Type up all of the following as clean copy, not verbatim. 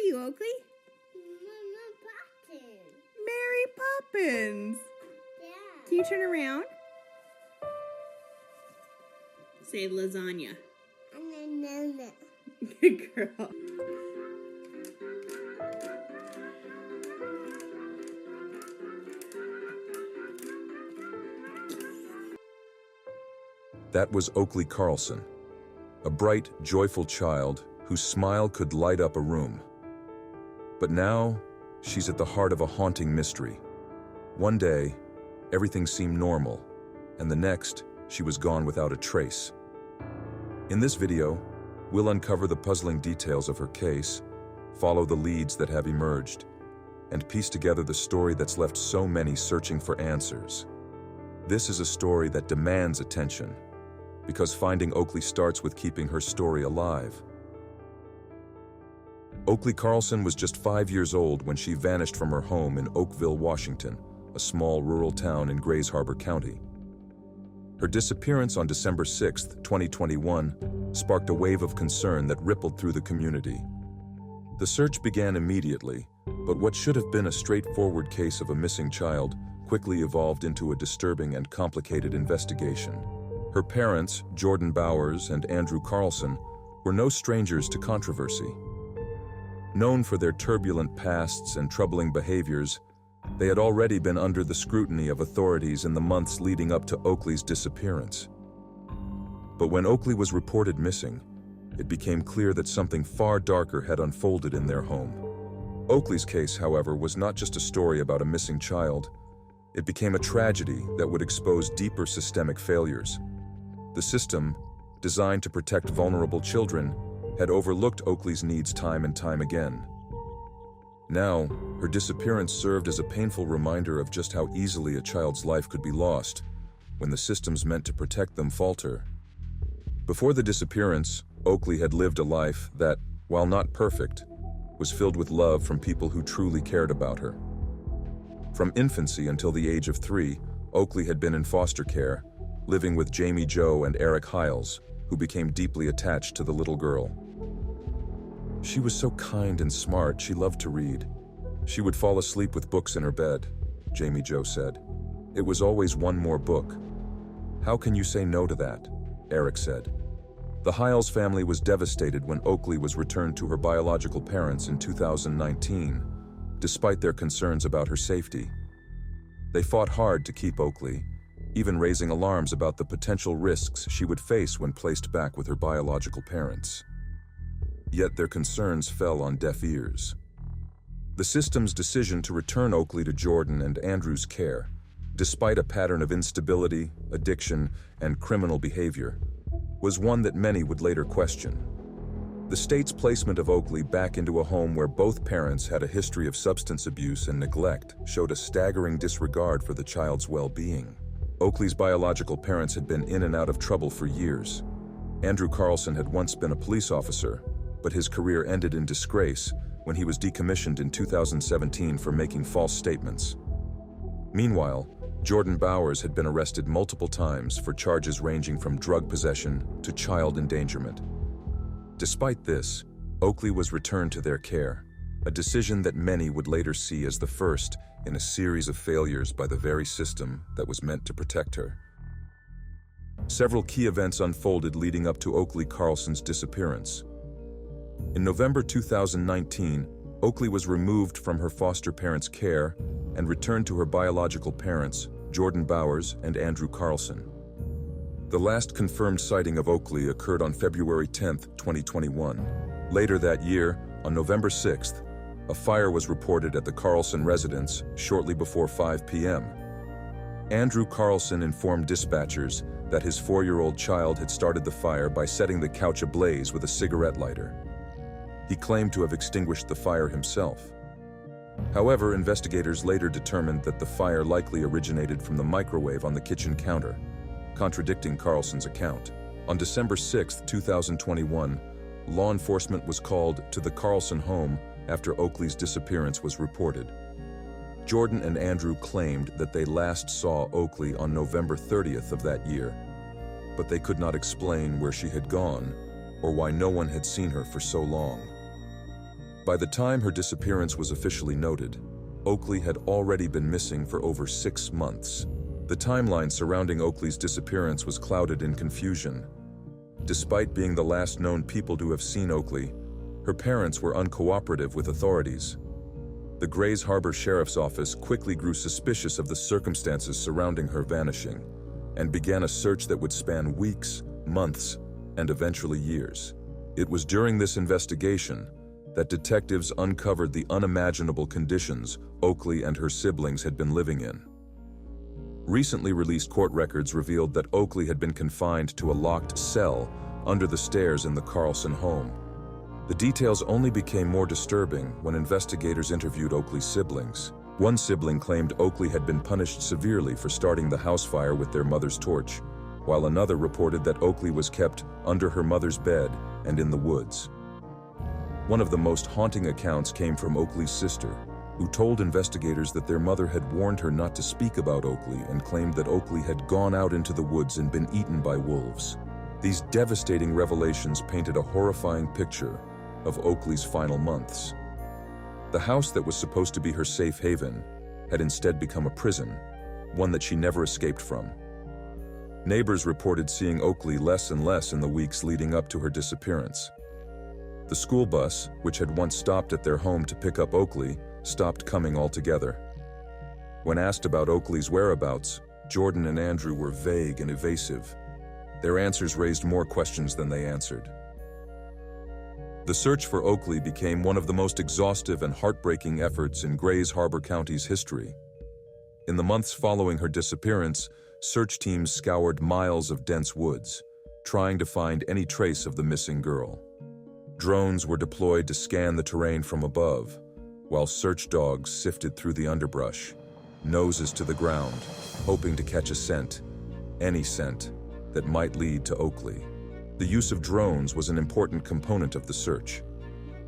you, Oakley? Mama Poppins. Mary Poppins. Yeah. Can you turn around? Say lasagna. Banana. Good girl. That was Oakley Carlson, a bright, joyful child whose smile could light up a room. But now, she's at the heart of a haunting mystery. One day, everything seemed normal, and the next, she was gone without a trace. In this video, we'll uncover the puzzling details of her case, follow the leads that have emerged, and piece together the story that's left so many searching for answers. This is a story that demands attention, because finding Oakley starts with keeping her story alive. Oakley Carlson was just 5 years old when she vanished from her home in Oakville, Washington, a small rural town in Grays Harbor County. Her disappearance on December 6, 2021, sparked a wave of concern that rippled through the community. The search began immediately, but what should have been a straightforward case of a missing child quickly evolved into a disturbing and complicated investigation. Her parents, Jordan Bowers and Andrew Carlson, were no strangers to controversy. Known for their turbulent pasts and troubling behaviors, they had already been under the scrutiny of authorities in the months leading up to Oakley's disappearance. But when Oakley was reported missing, it became clear that something far darker had unfolded in their home. Oakley's case, however, was not just a story about a missing child. It became a tragedy that would expose deeper systemic failures. The system, designed to protect vulnerable children, had overlooked Oakley's needs time and time again. Now, her disappearance served as a painful reminder of just how easily a child's life could be lost when the systems meant to protect them falter. Before the disappearance, Oakley had lived a life that, while not perfect, was filled with love from people who truly cared about her. From infancy until the age of 3, Oakley had been in foster care, living with Jamie Joe and Eric Hiles, who became deeply attached to the little girl. She was so kind and smart, she loved to read. She would fall asleep with books in her bed, Jamie Joe said. It was always one more book. How can you say no to that? Eric said. The Hiles family was devastated when Oakley was returned to her biological parents in 2019, despite their concerns about her safety. They fought hard to keep Oakley, even raising alarms about the potential risks she would face when placed back with her biological parents. Yet their concerns fell on deaf ears. The system's decision to return Oakley to Jordan and Andrew's care, despite a pattern of instability, addiction, and criminal behavior, was one that many would later question. The state's placement of Oakley back into a home where both parents had a history of substance abuse and neglect showed a staggering disregard for the child's well-being. Oakley's biological parents had been in and out of trouble for years. Andrew Carlson had once been a police officer, but his career ended in disgrace when he was decommissioned in 2017 for making false statements. Meanwhile, Jordan Bowers had been arrested multiple times for charges ranging from drug possession to child endangerment. Despite this, Oakley was returned to their care, a decision that many would later see as the first in a series of failures by the very system that was meant to protect her. Several key events unfolded leading up to Oakley Carlson's disappearance. In November 2019, Oakley was removed from her foster parents' care and returned to her biological parents, Jordan Bowers and Andrew Carlson. The last confirmed sighting of Oakley occurred on February 10, 2021. Later that year, on November 6th, a fire was reported at the Carlson residence shortly before 5 p.m. Andrew Carlson informed dispatchers that his 4-year-old child had started the fire by setting the couch ablaze with a cigarette lighter. He claimed to have extinguished the fire himself. However, investigators later determined that the fire likely originated from the microwave on the kitchen counter, contradicting Carlson's account. On December 6, 2021, law enforcement was called to the Carlson home after Oakley's disappearance was reported. Jordan and Andrew claimed that they last saw Oakley on November 30th of that year, but they could not explain where she had gone or why no one had seen her for so long. By the time her disappearance was officially noted, Oakley had already been missing for over 6 months. The timeline surrounding Oakley's disappearance was clouded in confusion. Despite being the last known people to have seen Oakley, her parents were uncooperative with authorities. The Grays Harbor Sheriff's Office quickly grew suspicious of the circumstances surrounding her vanishing and began a search that would span weeks, months, and eventually years. It was during this investigation that detectives uncovered the unimaginable conditions Oakley and her siblings had been living in. Recently released court records revealed that Oakley had been confined to a locked cell under the stairs in the Carlson home. The details only became more disturbing when investigators interviewed Oakley's siblings. One sibling claimed Oakley had been punished severely for starting the house fire with their mother's torch, while another reported that Oakley was kept under her mother's bed and in the woods. One of the most haunting accounts came from Oakley's sister, who told investigators that their mother had warned her not to speak about Oakley and claimed that Oakley had gone out into the woods and been eaten by wolves. These devastating revelations painted a horrifying picture of Oakley's final months. The house that was supposed to be her safe haven had instead become a prison, one that she never escaped from. Neighbors reported seeing Oakley less and less in the weeks leading up to her disappearance. The school bus, which had once stopped at their home to pick up Oakley, stopped coming altogether. When asked about Oakley's whereabouts, Jordan and Andrew were vague and evasive. Their answers raised more questions than they answered. The search for Oakley became one of the most exhaustive and heartbreaking efforts in Grays Harbor County's history. In the months following her disappearance, search teams scoured miles of dense woods, trying to find any trace of the missing girl. Drones were deployed to scan the terrain from above, while search dogs sifted through the underbrush, noses to the ground, hoping to catch a scent, any scent, that might lead to Oakley. The use of drones was an important component of the search.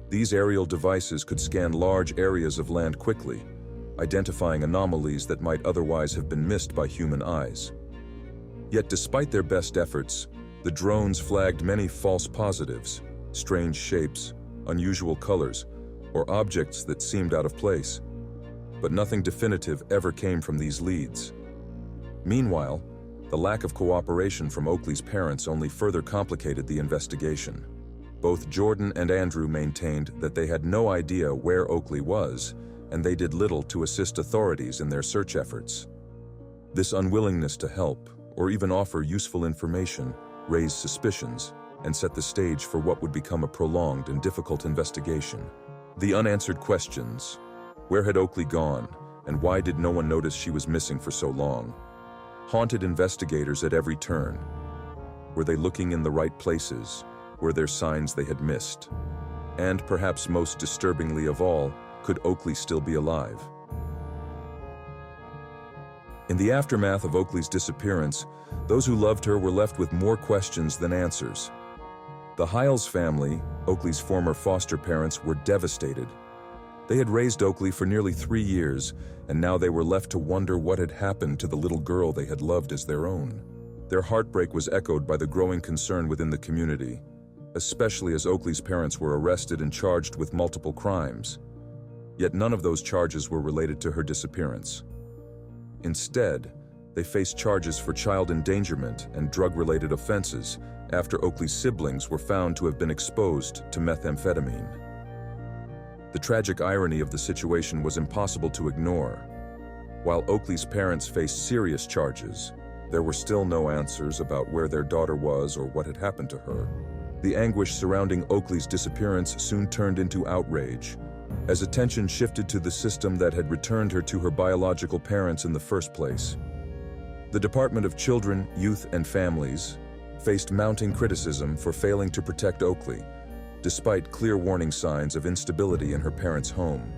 These aerial devices could scan large areas of land quickly, identifying anomalies that might otherwise have been missed by human eyes. Yet despite their best efforts, the drones flagged many false positives, strange shapes, unusual colors, or objects that seemed out of place. But nothing definitive ever came from these leads. Meanwhile, the lack of cooperation from Oakley's parents only further complicated the investigation. Both Jordan and Andrew maintained that they had no idea where Oakley was, and they did little to assist authorities in their search efforts. This unwillingness to help, or even offer useful information, raised suspicions and set the stage for what would become a prolonged and difficult investigation. The unanswered questions: where had Oakley gone, and why did no one notice she was missing for so long, haunted investigators at every turn. Were they looking in the right places? Were there signs they had missed? And perhaps most disturbingly of all, could Oakley still be alive? In the aftermath of Oakley's disappearance, those who loved her were left with more questions than answers. The Hiles family, Oakley's former foster parents, were devastated. They had raised Oakley for nearly 3 years, and now they were left to wonder what had happened to the little girl they had loved as their own. Their heartbreak was echoed by the growing concern within the community, especially as Oakley's parents were arrested and charged with multiple crimes. Yet none of those charges were related to her disappearance. Instead, they faced charges for child endangerment and drug-related offenses after Oakley's siblings were found to have been exposed to methamphetamine. The tragic irony of the situation was impossible to ignore. While Oakley's parents faced serious charges, there were still no answers about where their daughter was or what had happened to her. The anguish surrounding Oakley's disappearance soon turned into outrage, as attention shifted to the system that had returned her to her biological parents in the first place. The Department of Children, Youth, and Families faced mounting criticism for failing to protect Oakley, despite clear warning signs of instability in her parents' home.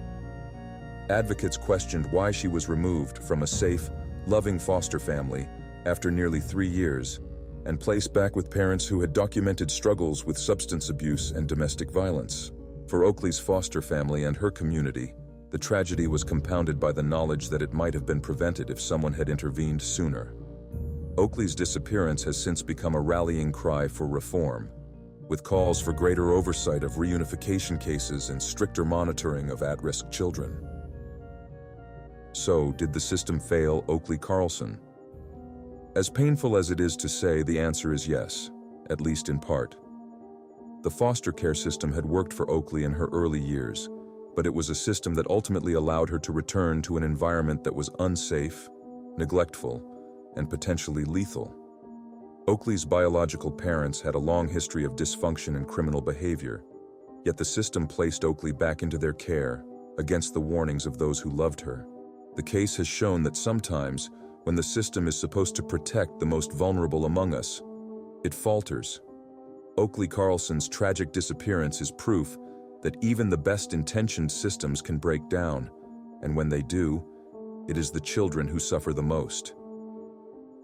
Advocates questioned why she was removed from a safe, loving foster family after nearly 3 years and placed back with parents who had documented struggles with substance abuse and domestic violence. For Oakley's foster family and her community, the tragedy was compounded by the knowledge that it might have been prevented if someone had intervened sooner. Oakley's disappearance has since become a rallying cry for reform. with calls for greater oversight of reunification cases and stricter monitoring of at-risk children. So, did the system fail Oakley Carlson? As painful as it is to say, the answer is yes, at least in part. The foster care system had worked for Oakley in her early years, but it was a system that ultimately allowed her to return to an environment that was unsafe, neglectful, and potentially lethal. Oakley's biological parents had a long history of dysfunction and criminal behavior, yet the system placed Oakley back into their care, against the warnings of those who loved her. The case has shown that sometimes, when the system is supposed to protect the most vulnerable among us, it falters. Oakley Carlson's tragic disappearance is proof that even the best-intentioned systems can break down, and when they do, it is the children who suffer the most.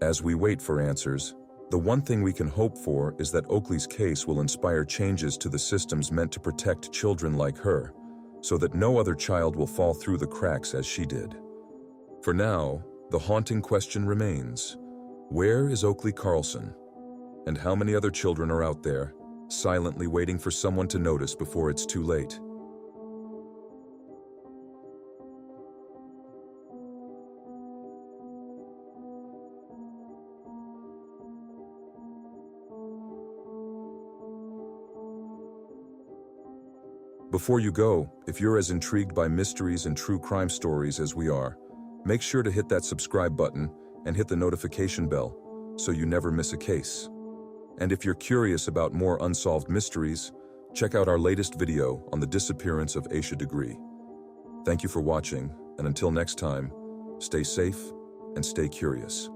As we wait for answers, the one thing we can hope for is that Oakley's case will inspire changes to the systems meant to protect children like her, so that no other child will fall through the cracks as she did. For now, the haunting question remains: where is Oakley Carlson? And how many other children are out there, silently waiting for someone to notice before it's too late? Before you go, if you're as intrigued by mysteries and true crime stories as we are, make sure to hit that subscribe button and hit the notification bell so you never miss a case. And if you're curious about more unsolved mysteries, check out our latest video on the disappearance of Aisha Degree. Thank you for watching, and until next time, stay safe and stay curious.